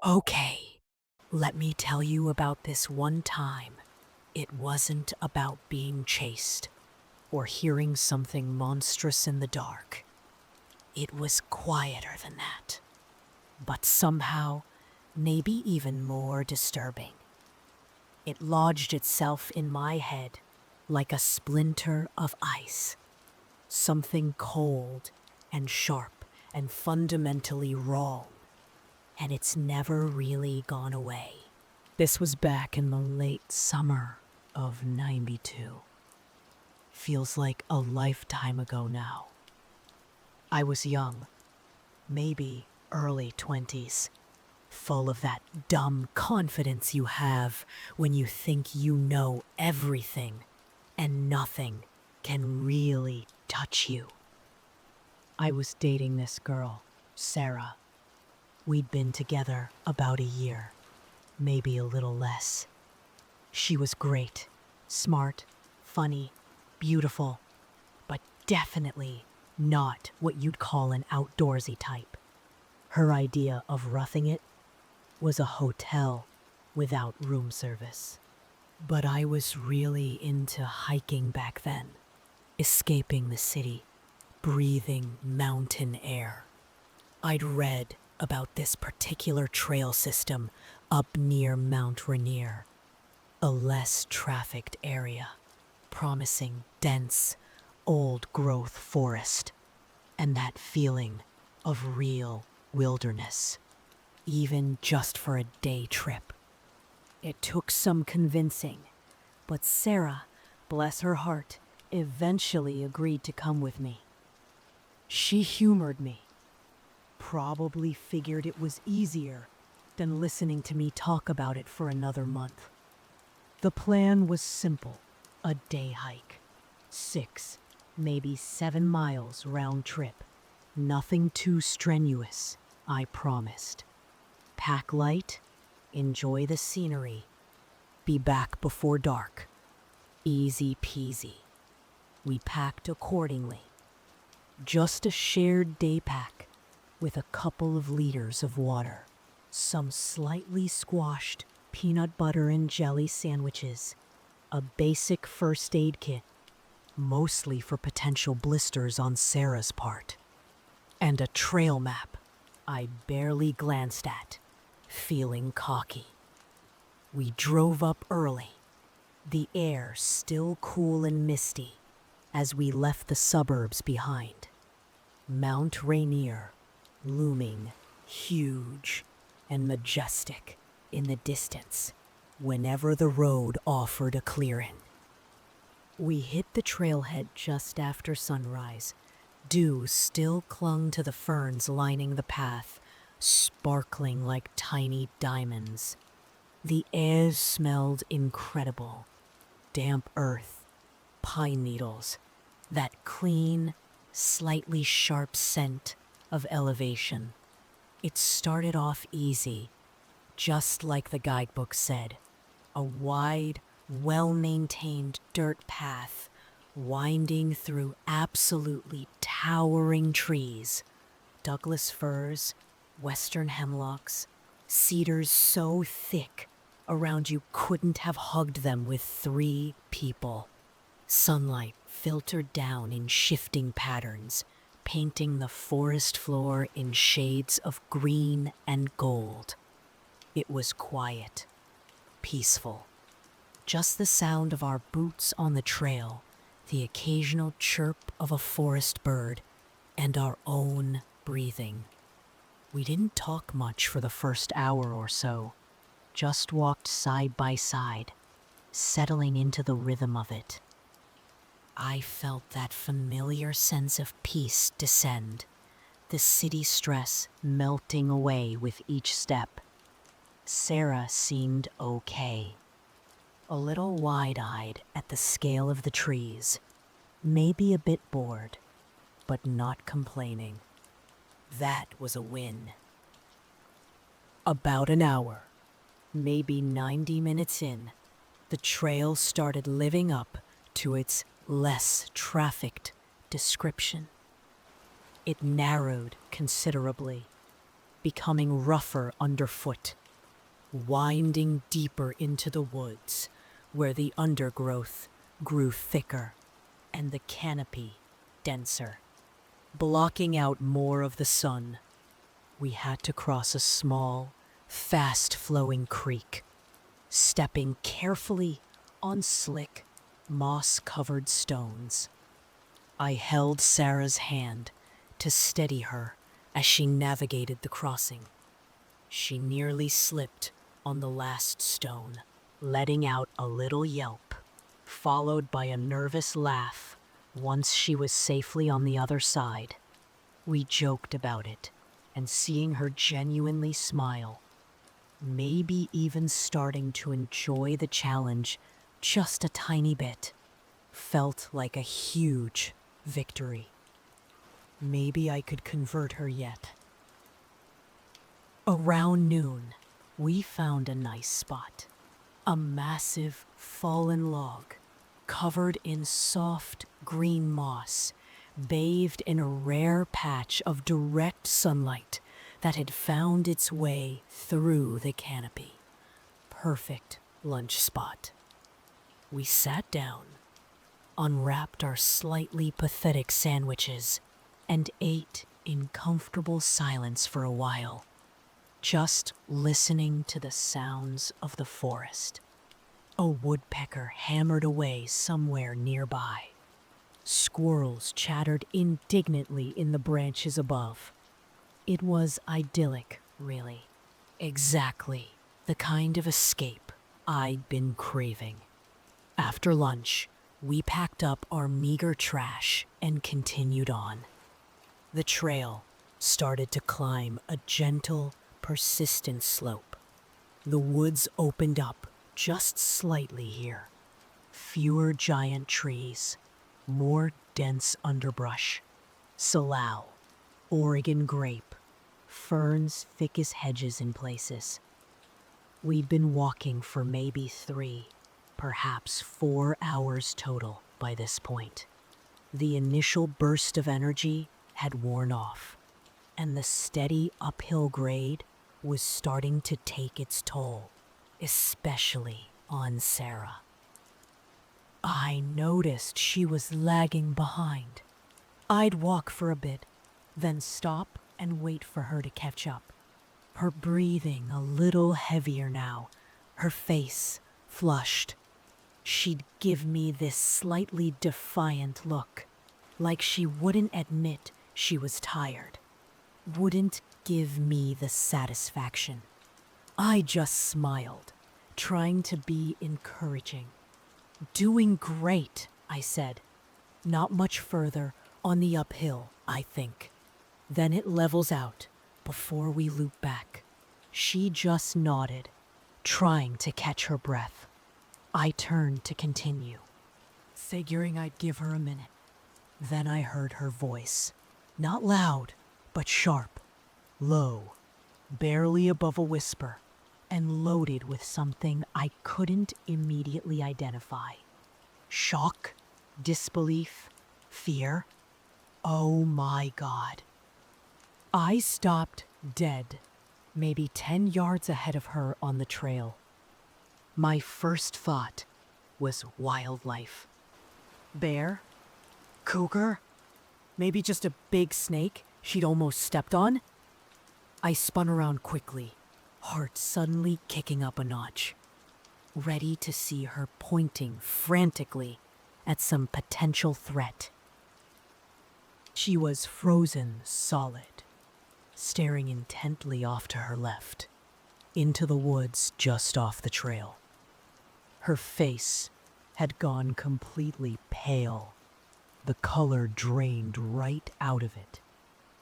Okay, let me tell you about this one time. It wasn't about being chased or hearing something monstrous in the dark. It was quieter than that, but somehow, maybe even more disturbing. It lodged itself in my head like a splinter of ice, something cold and sharp and fundamentally wrong, and it's never really gone away. This was back in the late summer of '92. Feels like a lifetime ago now. I was young, maybe early 20s, full of that dumb confidence you have when you think you know everything and nothing can really touch you. I was dating this girl, Sarah. We'd been together about a year, maybe a little less. She was great, smart, funny, beautiful, but definitely not what you'd call an outdoorsy type. Her idea of roughing it was a hotel without room service. But I was really into hiking back then, escaping the city, breathing mountain air. I'd read about this particular trail system up near Mount Rainier, a less trafficked area, promising dense, old growth forest, and that feeling of real wilderness, even just for a day trip. It took some convincing, but Sarah, bless her heart, eventually agreed to come with me. She humored me, probably figured it was easier than listening to me talk about it for another month. The plan was simple: a day hike, 6, maybe 7 miles round trip. Nothing too strenuous, I promised. Pack light, enjoy the scenery, be back before dark. Easy peasy. We packed accordingly. Just a shared day pack with a couple of liters of water, some slightly squashed peanut butter and jelly sandwiches, a basic first aid kit, mostly for potential blisters on Sarah's part, and a trail map I barely glanced at, feeling cocky. We drove up early, the air still cool and misty as we left the suburbs behind. Mount Rainier looming huge and majestic in the distance whenever the road offered a clearing. We hit the trailhead just after sunrise. Dew still clung to the ferns lining the path, sparkling like tiny diamonds. The air smelled incredible. Damp earth, pine needles, that clean, slightly sharp scent of elevation. It started off easy, just like the guidebook said. A wide, well-maintained dirt path winding through absolutely towering trees. Douglas firs, western hemlocks, cedars so thick around you couldn't have hugged them with 3 people. Sunlight filtered down in shifting patterns, painting the forest floor in shades of green and gold. It was quiet, peaceful. Just the sound of our boots on the trail, the occasional chirp of a forest bird, and our own breathing. We didn't talk much for the first hour or so, just walked side by side, settling into the rhythm of it. I felt that familiar sense of peace descend, the city stress melting away with each step. Sarah seemed okay, a little wide-eyed at the scale of the trees, maybe a bit bored, but not complaining. That was a win. About an hour, maybe 90 minutes in, the trail started living up to its less trafficked description. It narrowed considerably. becoming rougher underfoot, winding deeper into the woods where the undergrowth grew thicker and the canopy denser, blocking out more of the sun. We had to cross a small, fast-flowing creek, stepping carefully on slick, moss-covered stones. I held Sarah's hand to steady her as she navigated the crossing. She nearly slipped on the last stone, letting out a little yelp, followed by a nervous laugh once she was safely on the other side. We joked about it, and seeing her genuinely smile, maybe even starting to enjoy the challenge just a tiny bit, felt like a huge victory. Maybe I could convert her yet. Around noon, we found a nice spot. A massive fallen log, covered in soft green moss, bathed in a rare patch of direct sunlight that had found its way through the canopy. Perfect lunch spot. We sat down, unwrapped our slightly pathetic sandwiches, and ate in comfortable silence for a while, just listening to the sounds of the forest. A woodpecker hammered away somewhere nearby. Squirrels chattered indignantly in the branches above. It was idyllic, really. Exactly the kind of escape I'd been craving. After lunch, we packed up our meager trash and continued on. The trail started to climb a gentle, persistent slope. The woods opened up just slightly here. Fewer giant trees, more dense underbrush, salal, Oregon grape, ferns thick as hedges in places. We'd been walking for maybe 3, perhaps 4 hours total by this point. The initial burst of energy had worn off, and the steady uphill grade was starting to take its toll, especially on Sarah. I noticed she was lagging behind. I'd walk for a bit, then stop and wait for her to catch up. Her breathing a little heavier now, her face flushed. She'd give me this slightly defiant look, like she wouldn't admit she was tired, wouldn't give me the satisfaction. I just smiled, trying to be encouraging. "Doing great," I said. "Not much further on the uphill, I think. Then it levels out before we loop back." She just nodded, trying to catch her breath. I turned to continue, figuring I'd give her a minute. Then I heard her voice, not loud, but sharp, low, barely above a whisper, and loaded with something I couldn't immediately identify. Shock, disbelief, fear. Oh my God. I stopped dead, maybe 10 yards ahead of her on the trail. My first thought was wildlife. Bear? Cougar? Maybe just a big snake she'd almost stepped on? I spun around quickly, heart suddenly kicking up a notch, ready to see her pointing frantically at some potential threat. She was frozen solid, staring intently off to her left, into the woods just off the trail. Her face had gone completely pale, the color drained right out of it,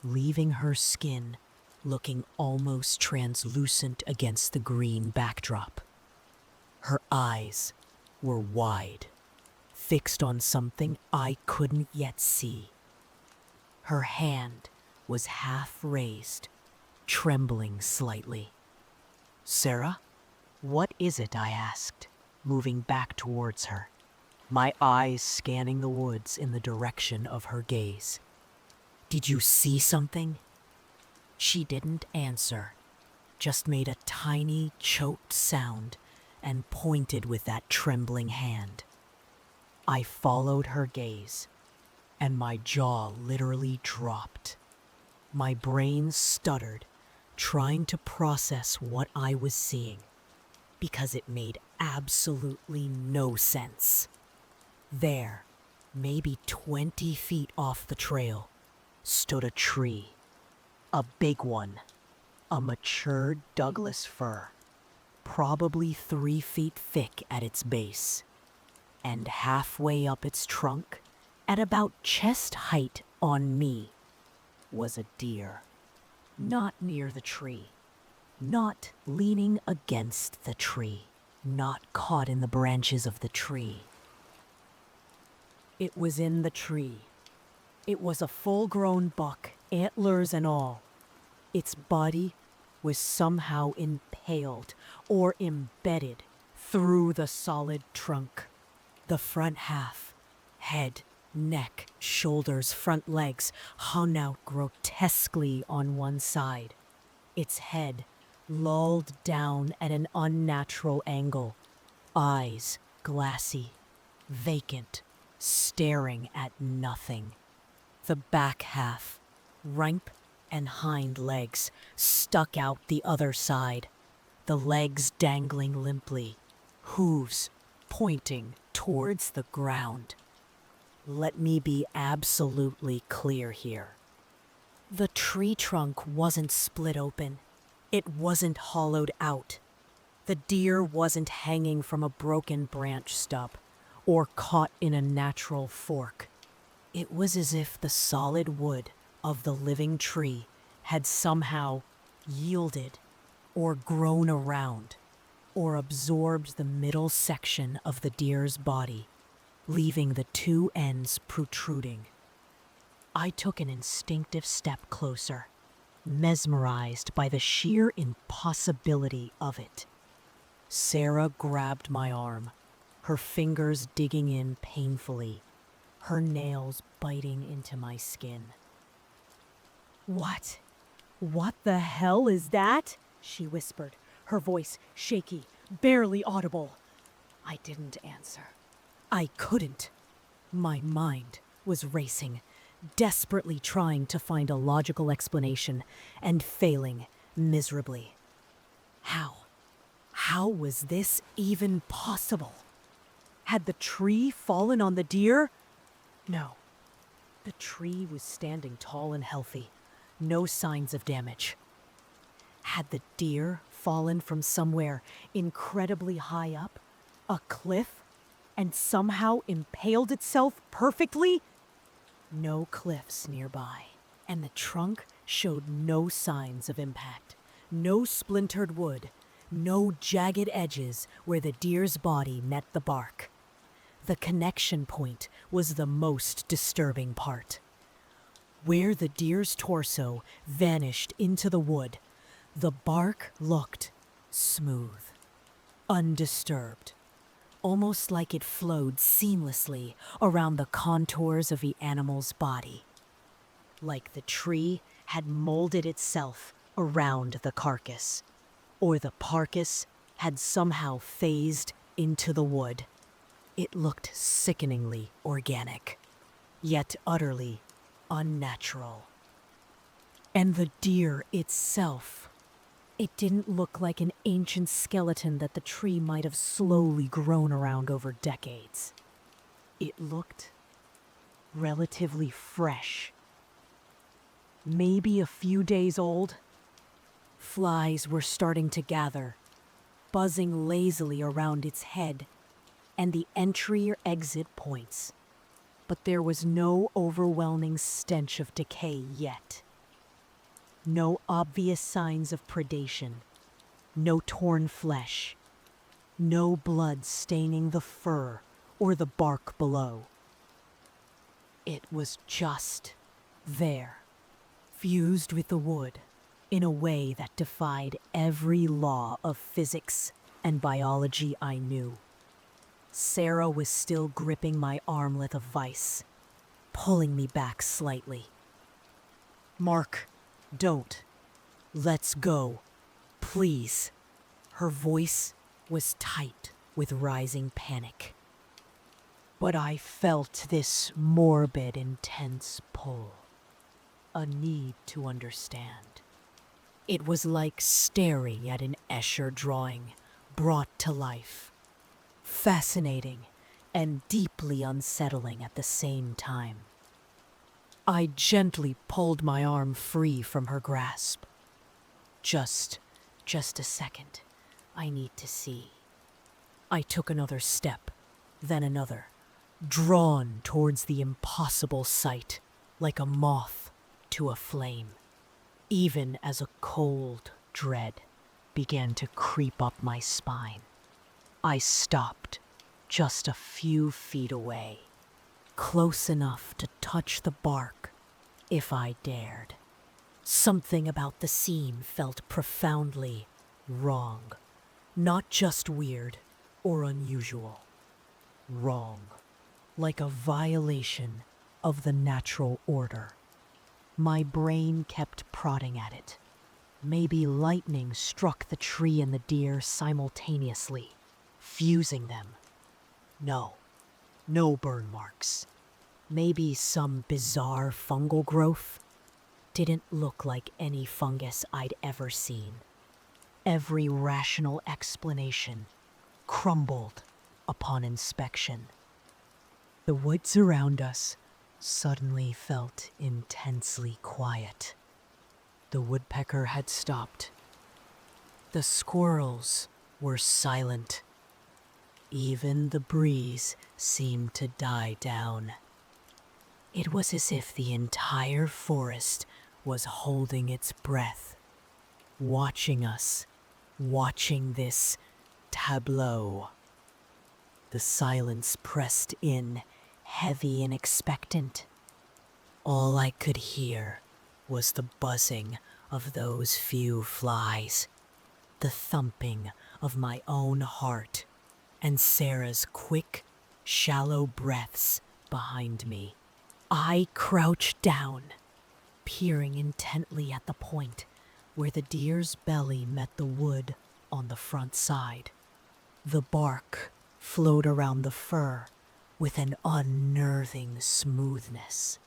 leaving her skin looking almost translucent against the green backdrop. Her eyes were wide, fixed on something I couldn't yet see. Her hand was half raised, trembling slightly. "Sarah, what is it?" I asked, moving back towards her, my eyes scanning the woods in the direction of her gaze. "Did you see something?" She didn't answer, just made a tiny, choked sound and pointed with that trembling hand. I followed her gaze, and my jaw literally dropped. My brain stuttered, trying to process what I was seeing, because it made absolutely no sense. There, maybe 20 feet off the trail, stood a tree. A big one. A mature Douglas fir, probably 3 feet thick at its base. And halfway up its trunk, at about chest height on me, was a deer. Not near the tree. Not leaning against the tree. Not caught in the branches of the tree. It was in the tree. It was a full-grown buck, antlers and all. Its body was somehow impaled or embedded through the solid trunk. The front half, head, neck, shoulders, front legs, hung out grotesquely on one side. Its head lolled down at an unnatural angle, eyes glassy, vacant, staring at nothing. The back half, rump and hind legs, stuck out the other side, the legs dangling limply, hooves pointing towards the ground. Let me be absolutely clear here. The tree trunk wasn't split open. It wasn't hollowed out. The deer wasn't hanging from a broken branch stub or caught in a natural fork. It was as if the solid wood of the living tree had somehow yielded or grown around or absorbed the middle section of the deer's body, leaving the two ends protruding. I took an instinctive step closer, mesmerized by the sheer impossibility of it. Sarah grabbed my arm, her fingers digging in painfully, her nails biting into my skin. "What? What the hell is that?" she whispered, her voice shaky, barely audible. I didn't answer. I couldn't. My mind was racing, desperately trying to find a logical explanation and failing miserably. How was this even possible? Had the tree fallen on the deer? No. The tree was standing tall and healthy, no signs of damage. Had the deer fallen from somewhere incredibly high up, a cliff, and somehow impaled itself perfectly? No cliffs nearby, and the trunk showed no signs of impact, no splintered wood, no jagged edges where the deer's body met the bark. The connection point was the most disturbing part. Where the deer's torso vanished into the wood, the bark looked smooth, undisturbed, almost like it flowed seamlessly around the contours of the animal's body. Like the tree had molded itself around the carcass, or the carcass had somehow phased into the wood. It looked sickeningly organic, yet utterly unnatural. And the deer itself, it didn't look like an ancient skeleton that the tree might have slowly grown around over decades. It looked relatively fresh. Maybe a few days old. Flies were starting to gather, buzzing lazily around its head and the entry or exit points. But there was no overwhelming stench of decay yet. No obvious signs of predation, no torn flesh, no blood staining the fur or the bark below. It was just there, fused with the wood in a way that defied every law of physics and biology I knew. Sarah was still gripping my arm like a vice, pulling me back slightly. "Mark, don't," Let's go. Please. Her voice was tight with rising panic. But I felt this morbid, intense pull. A need to understand. It was like staring at an Escher drawing brought to life. Fascinating and deeply unsettling at the same time. I gently pulled my arm free from her grasp. Just a second. I need to see. I took another step, then another, drawn towards the impossible sight, like a moth to a flame, even as a cold dread began to creep up my spine. I stopped just a few feet away, close enough to touch the bark if I dared. Something about the scene felt profoundly wrong, not just weird or unusual. Wrong, like a violation of the natural order. My brain kept prodding at it. Maybe lightning struck the tree and the deer simultaneously, fusing them. No burn marks. Maybe some bizarre fungal growth. Didn't look like any fungus I'd ever seen. Every rational explanation crumbled upon inspection. The woods around us suddenly felt intensely quiet. The woodpecker had stopped. The squirrels were silent. Even the breeze seemed to die down. It was as if the entire forest was holding its breath, watching us, watching this tableau. The silence pressed in, heavy and expectant. All I could hear was the buzzing of those few flies, the thumping of my own heart, and Sarah's quick, shallow breaths behind me. I crouched down, peering intently at the point where the deer's belly met the wood on the front side. The bark flowed around the fur with an unnerving smoothness.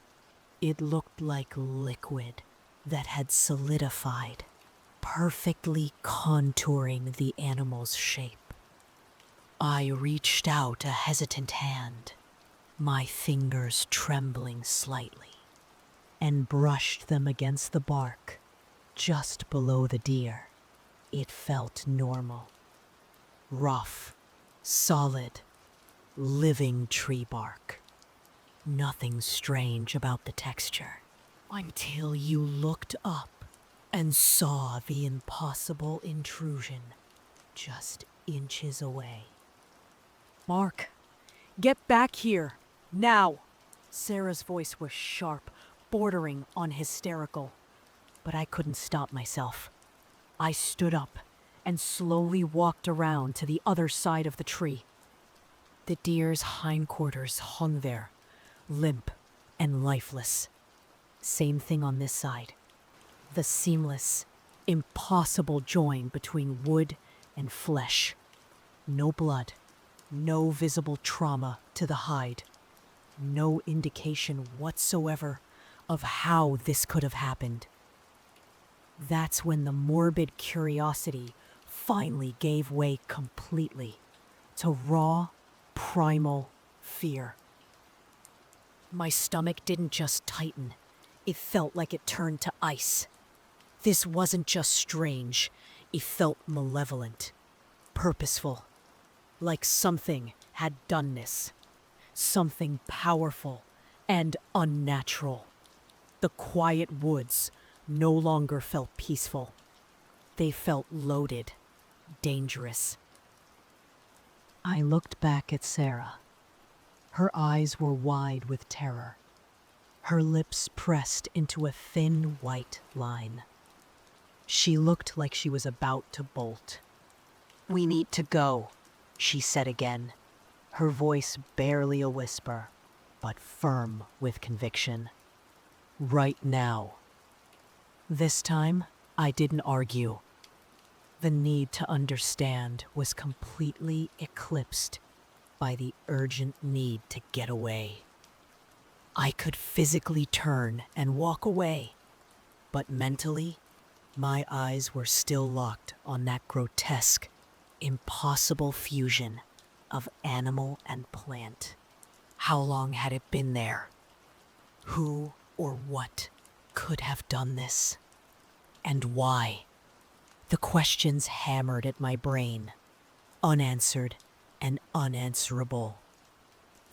It looked like liquid that had solidified, perfectly contouring the animal's shape. I reached out a hesitant hand, my fingers trembling slightly, and brushed them against the bark just below the deer. It felt normal. Rough, solid, living tree bark. Nothing strange about the texture, until you looked up and saw the impossible intrusion just inches away. Mark, get back here, now! Sarah's voice was sharp, bordering on hysterical, but I couldn't stop myself. I stood up and slowly walked around to the other side of the tree. The deer's hindquarters hung there, limp and lifeless. Same thing on this side. The seamless, impossible join between wood and flesh. No blood, no visible trauma to the hide. No indication whatsoever of how this could have happened. That's when the morbid curiosity finally gave way completely to raw, primal fear. My stomach didn't just tighten, it felt like it turned to ice. This wasn't just strange, it felt malevolent, purposeful, like something had done this. Something powerful and unnatural. The quiet woods no longer felt peaceful. They felt loaded, dangerous. I looked back at Sarah. Her eyes were wide with terror. Her lips pressed into a thin white line. She looked like she was about to bolt. "We need to go," she said again, her voice barely a whisper, but firm with conviction. "Right now." This time, I didn't argue. The need to understand was completely eclipsed by the urgent need to get away. I could physically turn and walk away, but mentally, my eyes were still locked on that grotesque, impossible fusion of animal and plant. How long had it been there? Who or what could have done this? And why? The questions hammered at my brain, unanswered and unanswerable.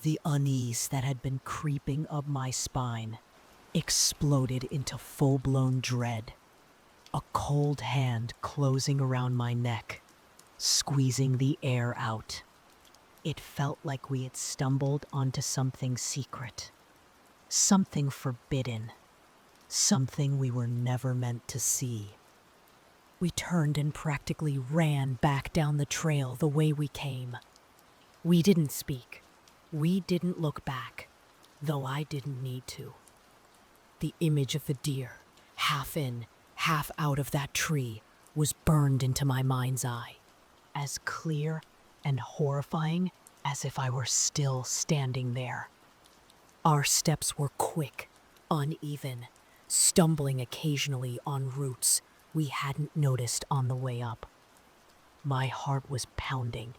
The unease that had been creeping up my spine exploded into full-blown dread. A cold hand closing around my neck, squeezing the air out. It felt like we had stumbled onto something secret, something forbidden, something we were never meant to see. We turned and practically ran back down the trail the way we came. We didn't speak. We didn't look back, though I didn't need to. The image of the deer, half in, half out of that tree, was burned into my mind's eye, as clear and horrifying as if I were still standing there. Our steps were quick, uneven, stumbling occasionally on roots we hadn't noticed on the way up. My heart was pounding,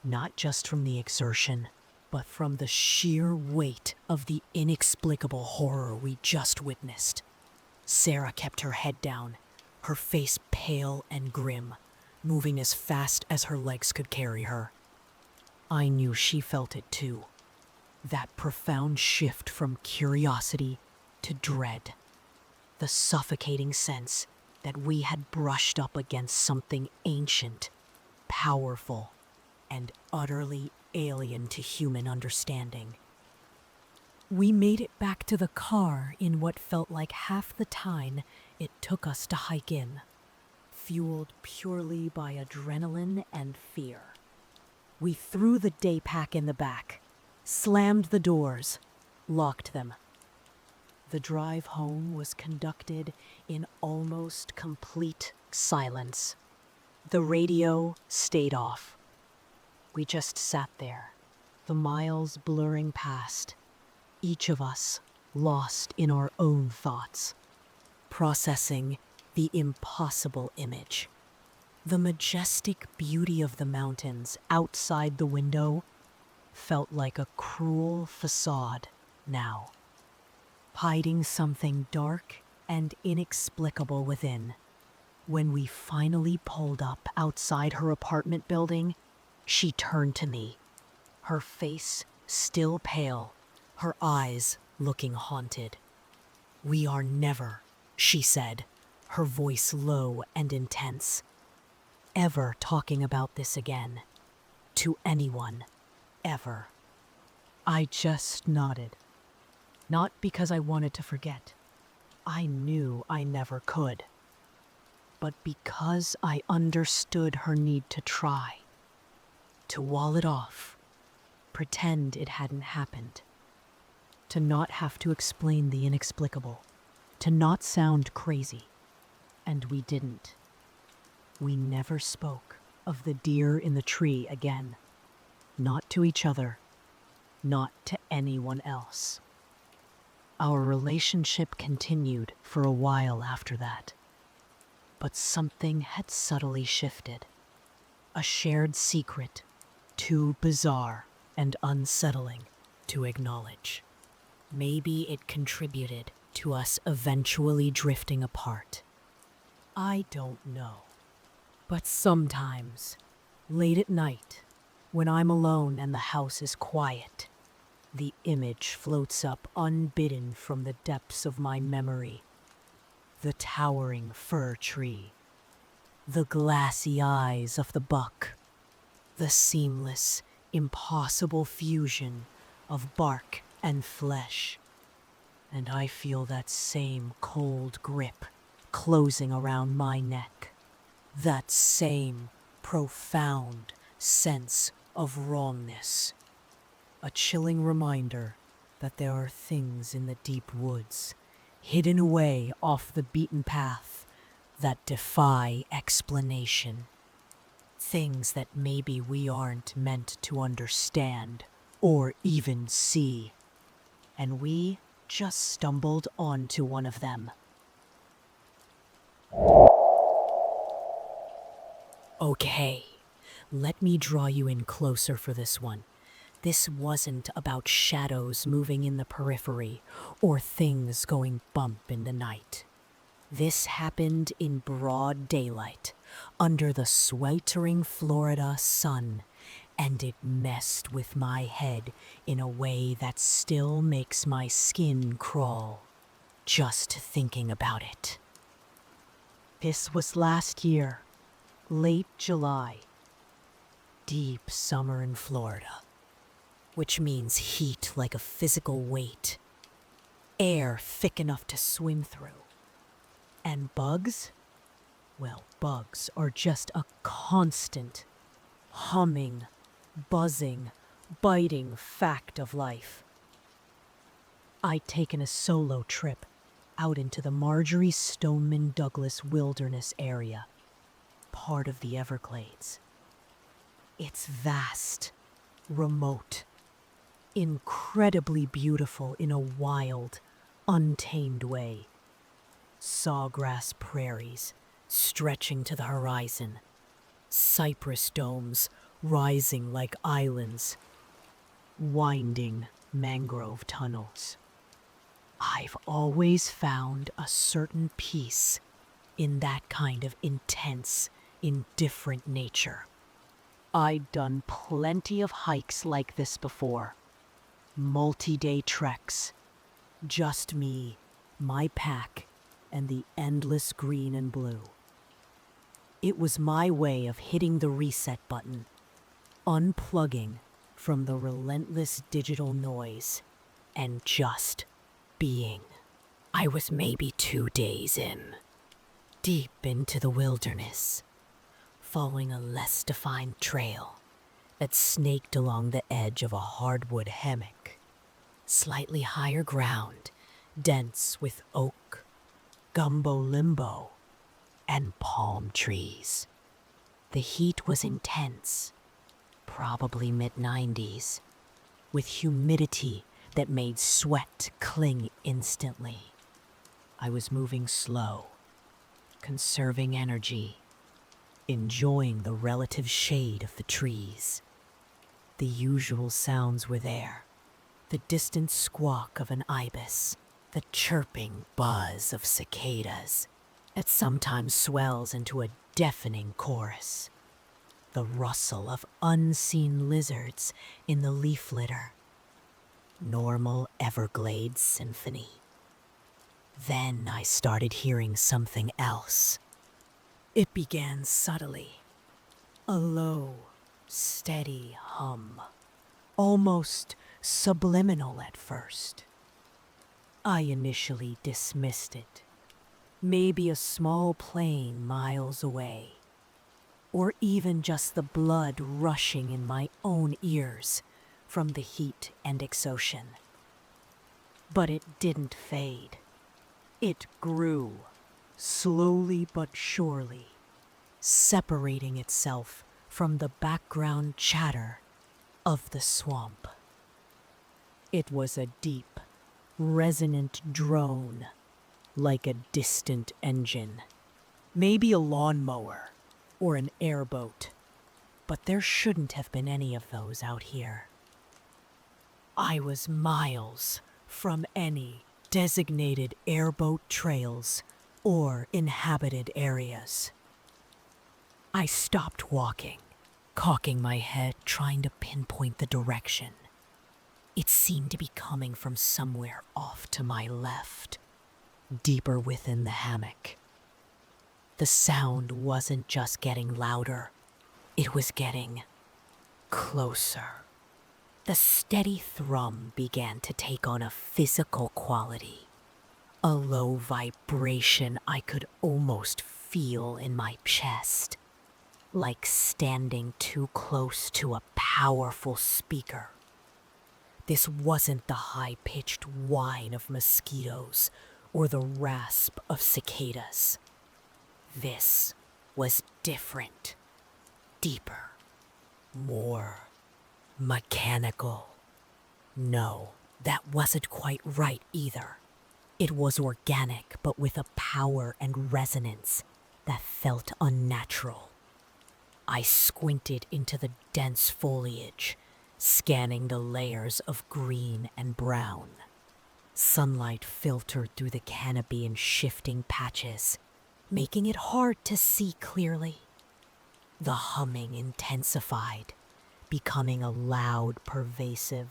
not just from the exertion, but from the sheer weight of the inexplicable horror we just witnessed. Sarah kept her head down, her face pale and grim, moving as fast as her legs could carry her. I knew she felt it too. That profound shift from curiosity to dread. The suffocating sense that we had brushed up against something ancient, powerful, and utterly alien to human understanding. We made it back to the car in what felt like half the time it took us to hike in, fueled purely by adrenaline and fear. We threw the day pack in the back, slammed the doors, locked them. The drive home was conducted in almost complete silence. The radio stayed off. We just sat there, the miles blurring past, each of us lost in our own thoughts, processing the impossible image. The majestic beauty of the mountains outside the window felt like a cruel facade now, hiding something dark and inexplicable within. When we finally pulled up outside her apartment building, she turned to me, her face still pale, her eyes looking haunted. "We are never," she said, her voice low and intense, "ever talking about this again. To anyone. Ever." I just nodded. Not because I wanted to forget. I knew I never could. But because I understood her need to try. To wall it off. Pretend it hadn't happened. To not have to explain the inexplicable. To not sound crazy. And we didn't. We never spoke of the deer in the tree again. Not to each other. Not to anyone else. Our relationship continued for a while after that. But something had subtly shifted. A shared secret, too bizarre and unsettling to acknowledge. Maybe it contributed to us eventually drifting apart. I don't know. But sometimes, late at night, when I'm alone and the house is quiet, the image floats up unbidden from the depths of my memory. The towering fir tree, the glassy eyes of the buck, the seamless, impossible fusion of bark and flesh. And I feel that same cold grip closing around my neck. That same profound sense of wrongness. A chilling reminder that there are things in the deep woods, hidden away off the beaten path, that defy explanation. Things that maybe we aren't meant to understand or even see. And we just stumbled onto one of them. Okay, let me draw you in closer for this one. This wasn't about shadows moving in the periphery or things going bump in the night. This happened in broad daylight, under the sweltering Florida sun, and it messed with my head in a way that still makes my skin crawl, just thinking about it. This was last year, late July. Deep summer in Florida, which means heat like a physical weight, air thick enough to swim through. And bugs? Well, bugs are just a constant, humming, buzzing, biting fact of life. I'd taken a solo trip out into the Marjorie Stoneman Douglas Wilderness area, part of the Everglades. It's vast, remote, incredibly beautiful in a wild, untamed way. Sawgrass prairies stretching to the horizon, cypress domes rising like islands, winding mangrove tunnels. I've always found a certain peace in that kind of intense, indifferent nature. I'd done plenty of hikes like this before. Multi-day treks. Just me, my pack, and the endless green and blue. It was my way of hitting the reset button, unplugging from the relentless digital noise, and just being. I was maybe 2 days in, deep into the wilderness, following a less defined trail that snaked along the edge of a hardwood hammock. Slightly higher ground, dense with oak, gumbo limbo, and palm trees. The heat was intense, probably mid-90s, with humidity that made sweat cling instantly. I was moving slow, conserving energy, enjoying the relative shade of the trees. The usual sounds were there. The distant squawk of an ibis, the chirping buzz of cicadas that sometimes swells into a deafening chorus, the rustle of unseen lizards in the leaf litter. Normal Everglades symphony. Then I started hearing something else. It began subtly, a low, steady hum, almost subliminal at first. I initially dismissed it. Maybe a small plane miles away, or even just the blood rushing in my own ears from the heat and exhaustion. But it didn't fade. It grew, slowly but surely, separating itself from the background chatter of the swamp. It was a deep, resonant drone, like a distant engine. Maybe a lawnmower or an airboat, but there shouldn't have been any of those out here. I was miles from any designated airboat trails or inhabited areas. I stopped walking, cocking my head, trying to pinpoint the direction. It seemed to be coming from somewhere off to my left, deeper within the hammock. The sound wasn't just getting louder, it was getting closer. The steady thrum began to take on a physical quality, a low vibration I could almost feel in my chest, like standing too close to a powerful speaker. This wasn't the high-pitched whine of mosquitoes or the rasp of cicadas. This was different, deeper, more mechanical. No, that wasn't quite right either. It was organic, but with a power and resonance that felt unnatural. I squinted into the dense foliage, scanning the layers of green and brown. Sunlight filtered through the canopy in shifting patches, making it hard to see clearly. The humming intensified, becoming a loud, pervasive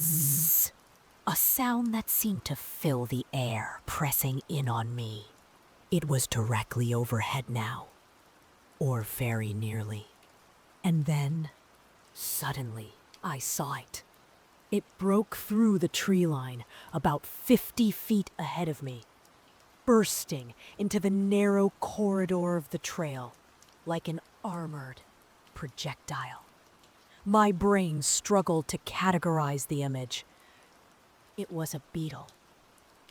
zzz, a sound that seemed to fill the air, pressing in on me. It was directly overhead now, or very nearly. And then, suddenly, I saw it. It broke through the tree line about 50 feet ahead of me, bursting into the narrow corridor of the trail like an armored projectile. My brain struggled to categorize the image. It was a beetle,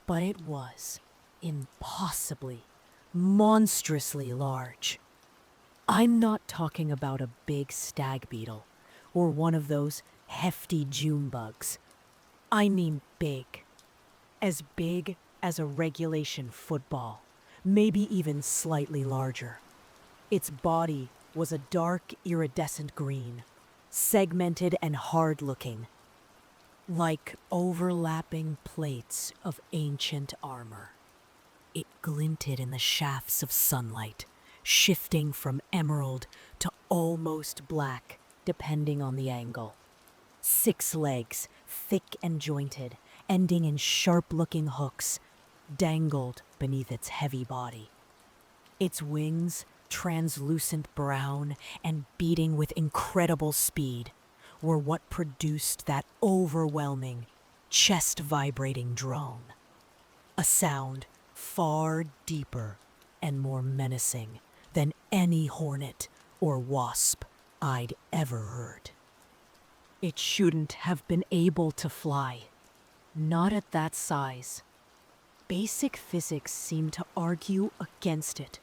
but it was impossibly, monstrously large. I'm not talking about a big stag beetle or one of those hefty June bugs. I mean big as a regulation football, maybe even slightly larger. Its body was a dark, iridescent green, segmented and hard-looking, like overlapping plates of ancient armor. It glinted in the shafts of sunlight, shifting from emerald to almost black, depending on the angle. 6 legs, thick and jointed, ending in sharp-looking hooks, dangled beneath its heavy body. Its wings, translucent brown and beating with incredible speed, were what produced that overwhelming, chest-vibrating drone. A sound far deeper and more menacing than any hornet or wasp I'd ever heard. It shouldn't have been able to fly, not at that size. Basic physics seemed to argue against it.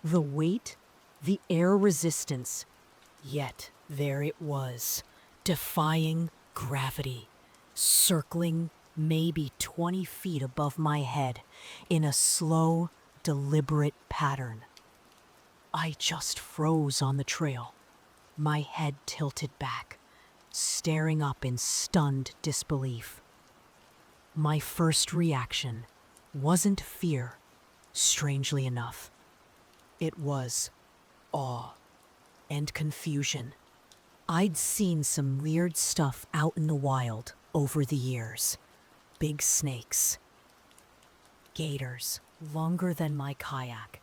The weight, the air resistance, yet there it was, defying gravity, circling maybe 20 feet above my head in a slow, deliberate pattern. I just froze on the trail, my head tilted back, staring up in stunned disbelief. My first reaction wasn't fear, strangely enough. It was awe and confusion. I'd seen some weird stuff out in the wild over the years. Big snakes, gators longer than my kayak,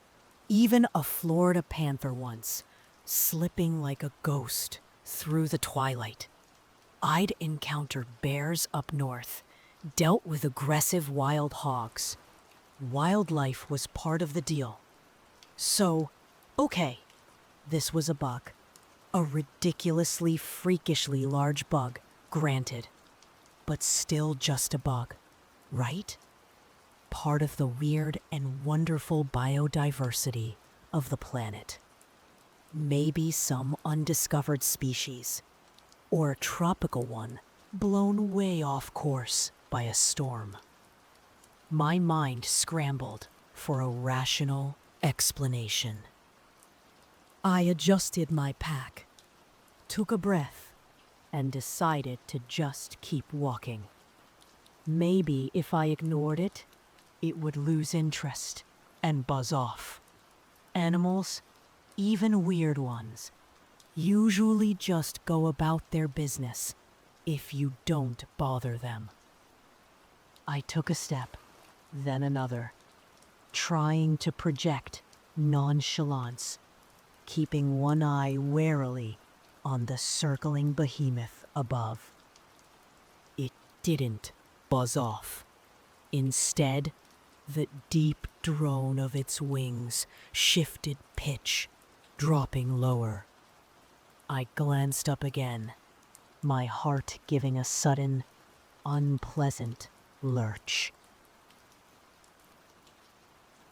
even a Florida panther once, slipping like a ghost through the twilight. I'd encountered bears up north, dealt with aggressive wild hogs. Wildlife was part of the deal. So, okay, this was a bug. A ridiculously, freakishly large bug, granted. But still just a bug, right? Part of the weird and wonderful biodiversity of the planet. Maybe some undiscovered species, or a tropical one blown way off course by a storm. My mind scrambled for a rational explanation. I adjusted my pack, took a breath, and decided to just keep walking. Maybe if I ignored it, it would lose interest and buzz off. Animals, even weird ones, usually just go about their business if you don't bother them. I took a step, then another, trying to project nonchalance, keeping one eye warily on the circling behemoth above. It didn't buzz off. Instead, the deep drone of its wings shifted pitch, dropping lower. I glanced up again, my heart giving a sudden, unpleasant lurch.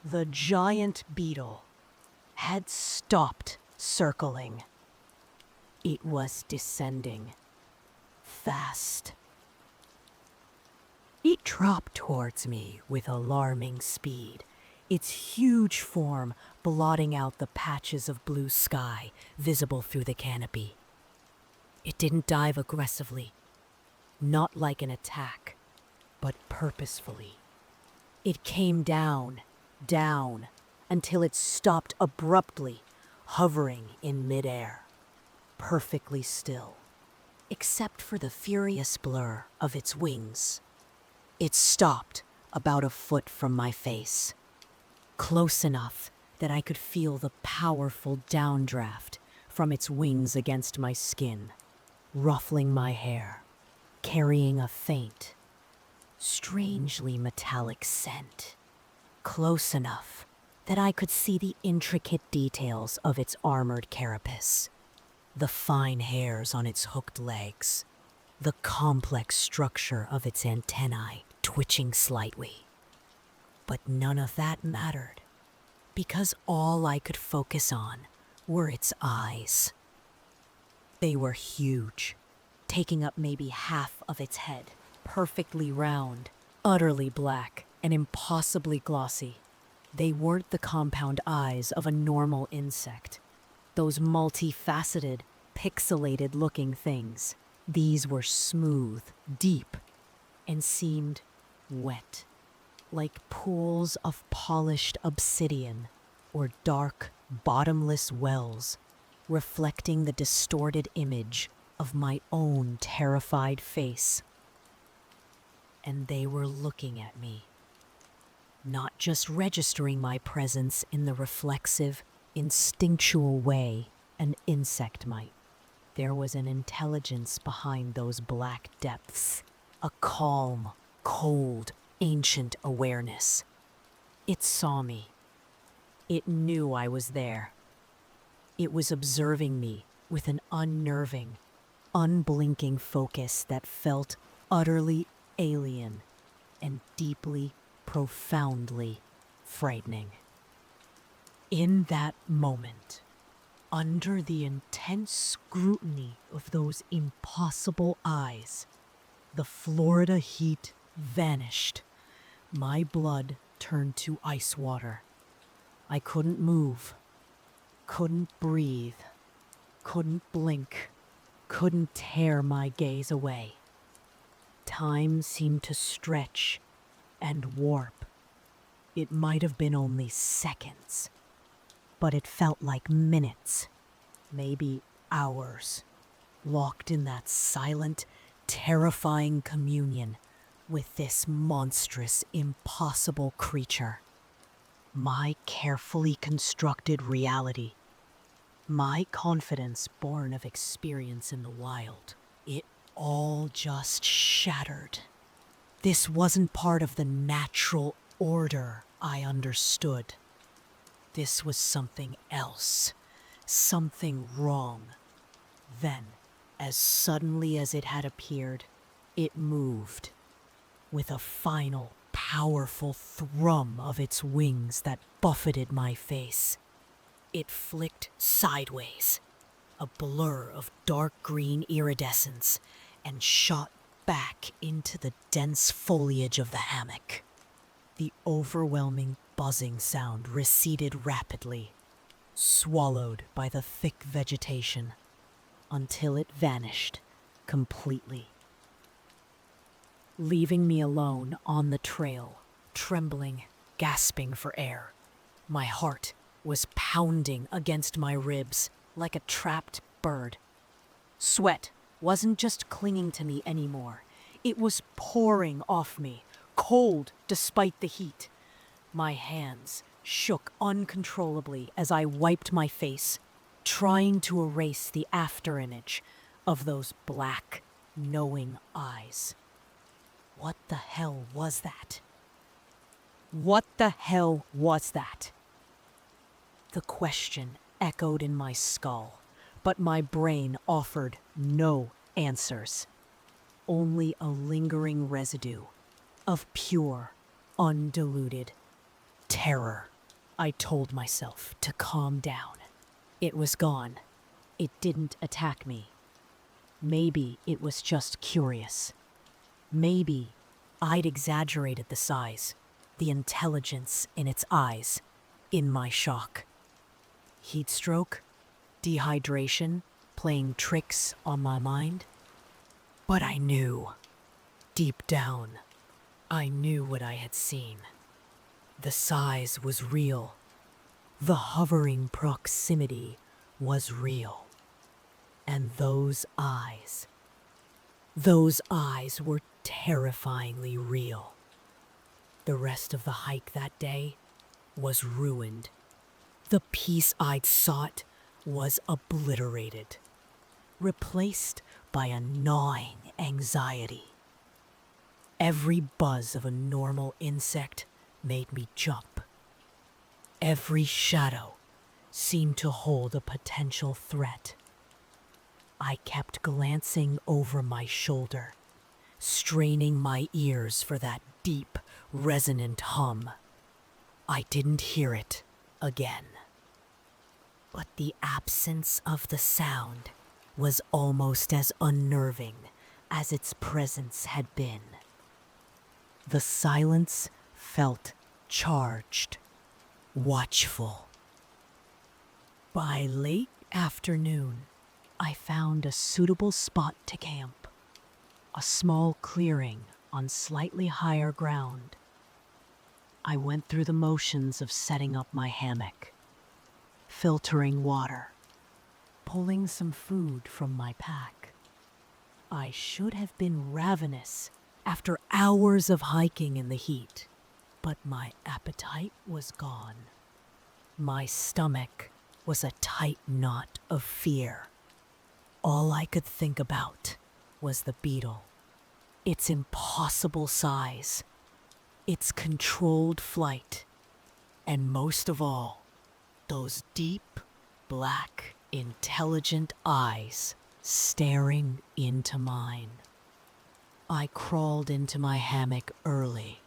The giant beetle, had stopped circling. It was descending, fast. It dropped towards me with alarming speed, its huge form blotting out the patches of blue sky visible through the canopy. It didn't dive aggressively, not like an attack, but purposefully. It came down, down, until it stopped abruptly, hovering in midair, perfectly still, except for the furious blur of its wings. It stopped about a foot from my face, close enough that I could feel the powerful downdraft from its wings against my skin, ruffling my hair, carrying a faint, strangely metallic scent, close enough that I could see the intricate details of its armored carapace, the fine hairs on its hooked legs, the complex structure of its antennae twitching slightly. But none of that mattered, because all I could focus on were its eyes. They were huge, taking up maybe half of its head, perfectly round, utterly black, and impossibly glossy. They weren't the compound eyes of a normal insect, those multifaceted, pixelated-looking things. These were smooth, deep, and seemed wet, like pools of polished obsidian or dark, bottomless wells, reflecting the distorted image of my own terrified face. And they were looking at me, not just registering my presence in the reflexive, instinctual way an insect might. There was an intelligence behind those black depths, a calm, cold, ancient awareness. It saw me. It knew I was there. It was observing me with an unnerving, unblinking focus that felt utterly alien and deeply, profoundly frightening. In that moment, under the intense scrutiny of those impossible eyes, the Florida heat vanished. My blood turned to ice water. I couldn't move, couldn't breathe, couldn't blink, couldn't tear my gaze away. Time seemed to stretch and warp. It might have been only seconds, but it felt like minutes, maybe hours, locked in that silent, terrifying communion with this monstrous, impossible creature. My carefully constructed reality, my confidence born of experience in the wild, it all just shattered. This wasn't part of the natural order I understood. This was something else, something wrong. Then, as suddenly as it had appeared, it moved, with a final, powerful thrum of its wings that buffeted my face. It flicked sideways, a blur of dark green iridescence, and shot back into the dense foliage of the hammock. The overwhelming buzzing sound receded rapidly, swallowed by the thick vegetation, until it vanished completely, leaving me alone on the trail, trembling, gasping for air. My heart was pounding against my ribs like a trapped bird. Sweat wasn't just clinging to me anymore. It was pouring off me, cold despite the heat. My hands shook uncontrollably as I wiped my face, trying to erase the afterimage of those black, knowing eyes. What the hell was that? What the hell was that? The question echoed in my skull, but my brain offered no answers. Only a lingering residue of pure, undiluted terror. I told myself to calm down. It was gone. It didn't attack me. Maybe it was just curious. Maybe I'd exaggerated the size, the intelligence in its eyes, in my shock. Heat stroke, dehydration, playing tricks on my mind. But I knew, deep down, I knew what I had seen. The size was real. The hovering proximity was real. And those eyes were terrifyingly real. The rest of the hike that day was ruined. The peace I'd sought was obliterated, replaced by a gnawing anxiety. Every buzz of a normal insect made me jump. Every shadow seemed to hold a potential threat. I kept glancing over my shoulder, straining my ears for that deep, resonant hum. I didn't hear it again. But the absence of the sound was almost as unnerving as its presence had been. The silence felt charged, watchful. By late afternoon, I found a suitable spot to camp, a small clearing on slightly higher ground. I went through the motions of setting up my hammock, filtering water, pulling some food from my pack. I should have been ravenous after hours of hiking in the heat, but my appetite was gone. My stomach was a tight knot of fear. All I could think about was the beetle, its impossible size, its controlled flight, and most of all, those deep, black, intelligent eyes staring into mine. I crawled into my hammock early,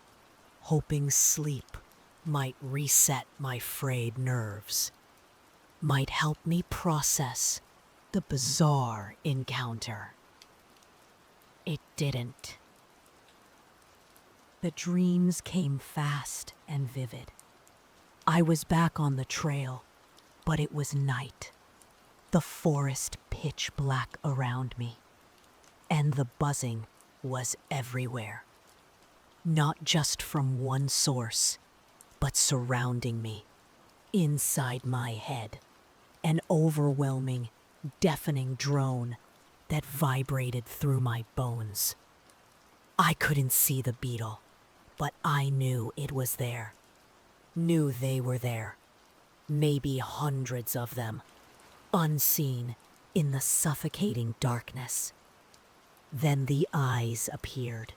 hoping sleep might reset my frayed nerves, might help me process the bizarre encounter. It didn't. The dreams came fast and vivid. I was back on the trail, but it was night. The forest pitch black around me, and the buzzing was everywhere. Not just from one source, but surrounding me, inside my head, an overwhelming, deafening drone that vibrated through my bones. I couldn't see the beetle, but I knew it was there. Knew they were there. Maybe hundreds of them, unseen in the suffocating darkness. Then the eyes appeared,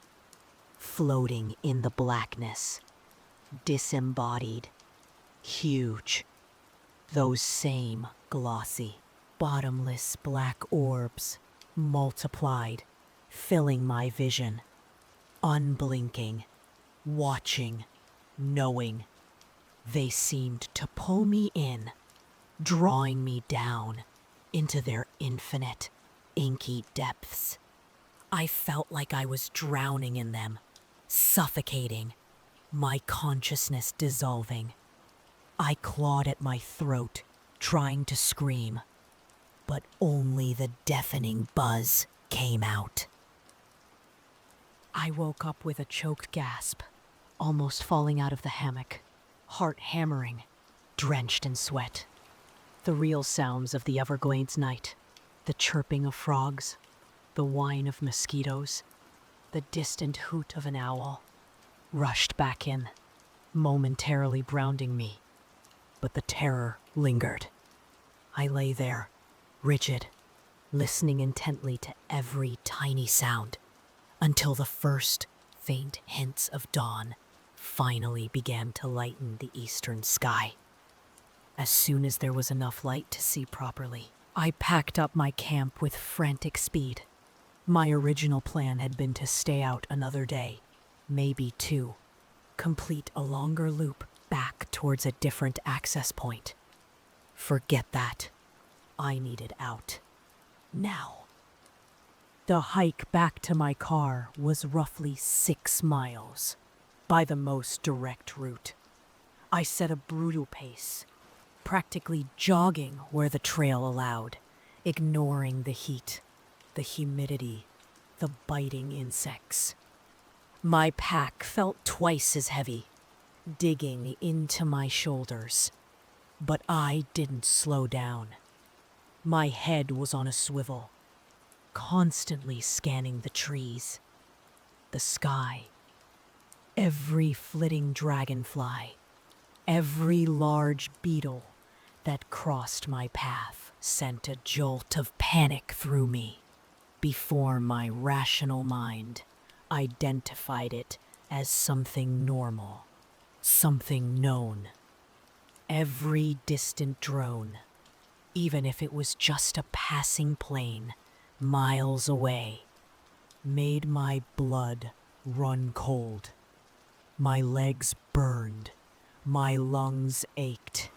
floating in the blackness, disembodied, huge. Those same glossy, bottomless black orbs multiplied, filling my vision, unblinking, watching, knowing. They seemed to pull me in, drawing me down into their infinite, inky depths. I felt like I was drowning in them, suffocating, my consciousness dissolving. I clawed at my throat, trying to scream, but only the deafening buzz came out. I woke up with a choked gasp, almost falling out of the hammock, heart hammering, drenched in sweat. The real sounds of the Everglades night, the chirping of frogs, the whine of mosquitoes, the distant hoot of an owl, rushed back in, momentarily grounding me. But the terror lingered. I lay there, rigid, listening intently to every tiny sound, until the first faint hints of dawn finally began to lighten the eastern sky. As soon as there was enough light to see properly, I packed up my camp with frantic speed. My original plan had been to stay out another day, maybe two, complete a longer loop back towards a different access point. Forget that. I needed out. Now. The hike back to my car was roughly 6 miles, by the most direct route. I set a brutal pace, practically jogging where the trail allowed, ignoring the heat, the humidity, the biting insects. My pack felt twice as heavy, digging into my shoulders. But I didn't slow down. My head was on a swivel, constantly scanning the trees, the sky, every flitting dragonfly, every large beetle that crossed my path sent a jolt of panic through me before my rational mind identified it as something normal, something known. Every distant drone, even if it was just a passing plane miles away, made my blood run cold. My legs burned, my lungs ached,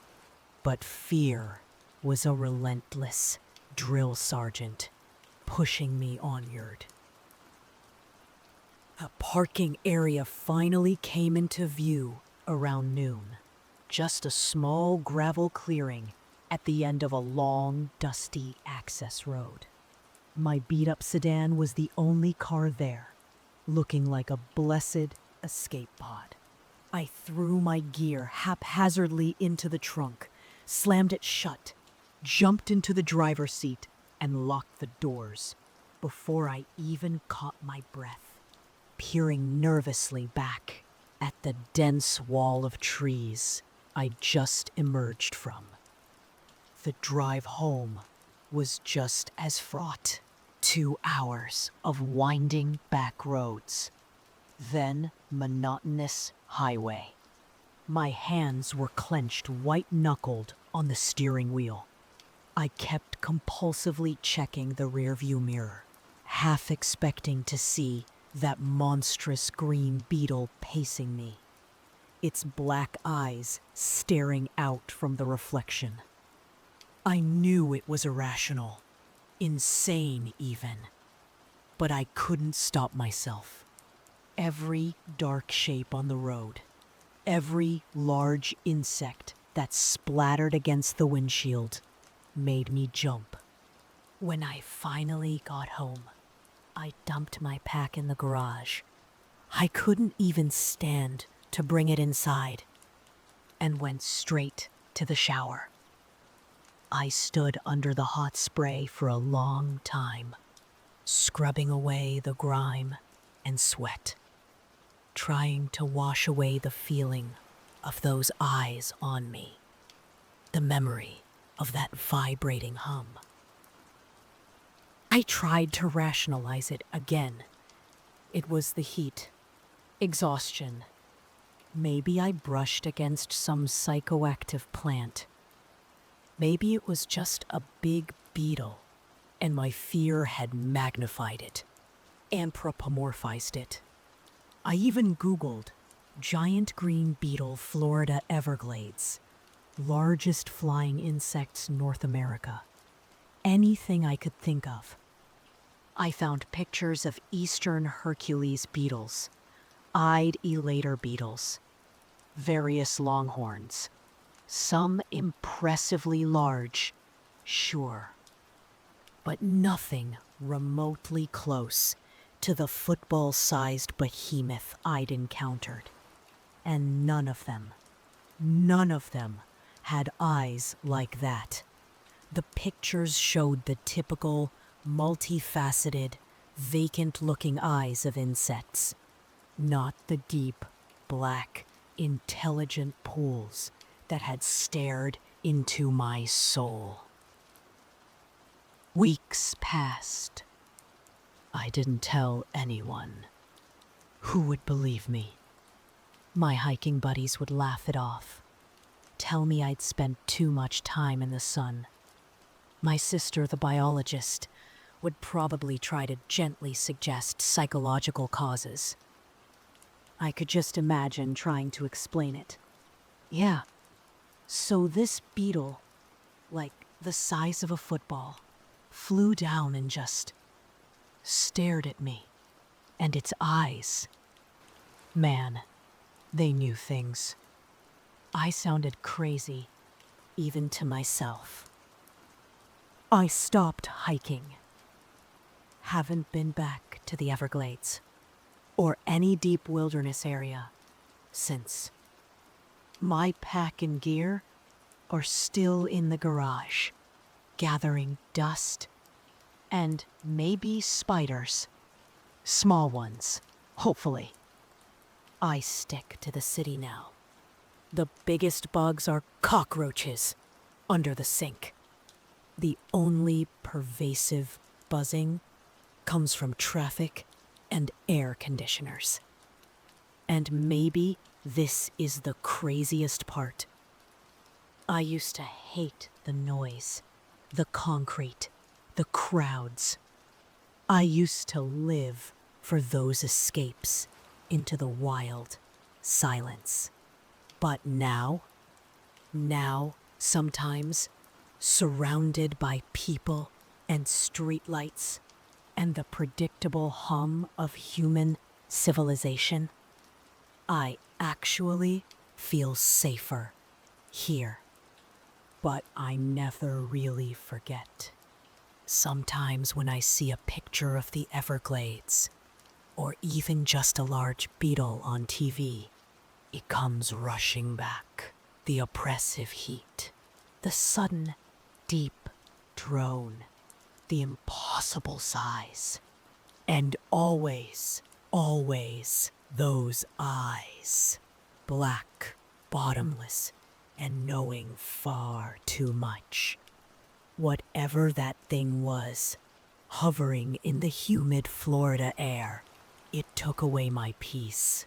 but fear was a relentless drill sergeant pushing me onward. A parking area finally came into view around noon. Just a small gravel clearing at the end of a long, dusty access road. My beat-up sedan was the only car there, looking like a blessed escape pod. I threw my gear haphazardly into the trunk, slammed it shut, jumped into the driver's seat, and locked the doors before I even caught my breath, peering nervously back at the dense wall of trees I just emerged from. The drive home was just as fraught. 2 hours of winding back roads, then monotonous highway. My hands were clenched white-knuckled on the steering wheel. I kept compulsively checking the rearview mirror, half expecting to see that monstrous green beetle pacing me, its black eyes staring out from the reflection. I knew it was irrational, insane even, but I couldn't stop myself. Every dark shape on the road, every large insect that splattered against the windshield made me jump. When I finally got home, I dumped my pack in the garage. I couldn't even stand to bring it inside, and went straight to the shower. I stood under the hot spray for a long time, scrubbing away the grime and sweat, trying to wash away the feeling of those eyes on me, the memory of that vibrating hum. I tried to rationalize it again. It was the heat, exhaustion. Maybe I brushed against some psychoactive plant. Maybe it was just a big beetle, and my fear had magnified it, anthropomorphized it. I even Googled giant green beetle Florida Everglades, largest flying insects North America. Anything I could think of. I found pictures of eastern Hercules beetles, eyed elater beetles, various longhorns, some impressively large, sure, but nothing remotely close to the football-sized behemoth I'd encountered. And none of them had eyes like that. The pictures showed the typical, multifaceted, vacant-looking eyes of insects, not the deep, black, intelligent pools that had stared into my soul. Weeks passed. I didn't tell anyone. Who would believe me? My hiking buddies would laugh it off, tell me I'd spent too much time in the sun. My sister, the biologist, would probably try to gently suggest psychological causes. I could just imagine trying to explain it. Yeah. So this beetle, like the size of a football, flew down and just stared at me. And its eyes, man, they knew things. I sounded crazy, even to myself. I stopped hiking. Haven't been back to the Everglades or any deep wilderness area since. My pack and gear are still in the garage, gathering dust and maybe spiders. Small ones, hopefully. I stick to the city now. The biggest bugs are cockroaches under the sink. The only pervasive buzzing comes from traffic and air conditioners. And maybe this is the craziest part. I used to hate the noise, the concrete, the crowds. I used to live for those escapes into the wild silence. But now, sometimes, surrounded by people and streetlights and the predictable hum of human civilization, I actually feel safer here. But I never really forget. Sometimes when I see a picture of the Everglades, or even just a large beetle on TV, it comes rushing back. The oppressive heat, the sudden, deep drone, the impossible size, and always, those eyes. Black, bottomless, and knowing far too much. Whatever that thing was, hovering in the humid Florida air, it took away my peace,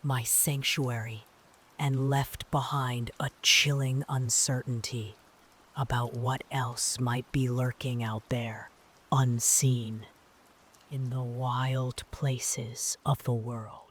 my sanctuary, and left behind a chilling uncertainty about what else might be lurking out there, unseen, in the wild places of the world.